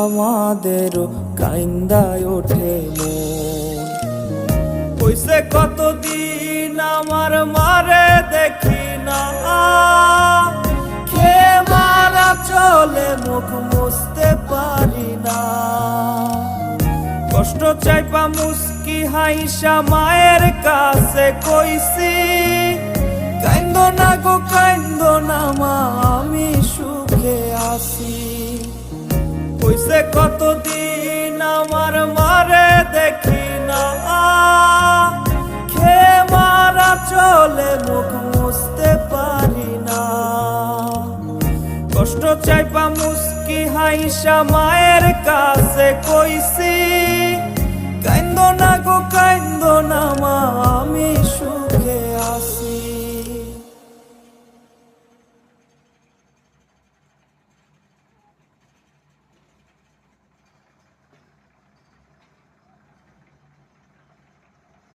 আমাদেরও কাইন্দায় ওঠে মন। কইছে কতদিন আমার মারে দেখি না, খেয়ে মারা চলে মুখ মুছতে পারি না। কষ্ট চাইপা মুস্কি হাইসা মায়ের কাছে কইছি, কাইন্দো না গো কাইন্দো না মা, আমি সুখে আছি। কইছে কতদিন আমার মারে দেখি না, খেয়ে মারা চলে মুখ মুছতে পারি না। কষ্ট চাইপা মুস্কি হাইসা মায়ের কাছে কইছি, কাইন্দো না গো কাইন্দো না মা, আমি সুখে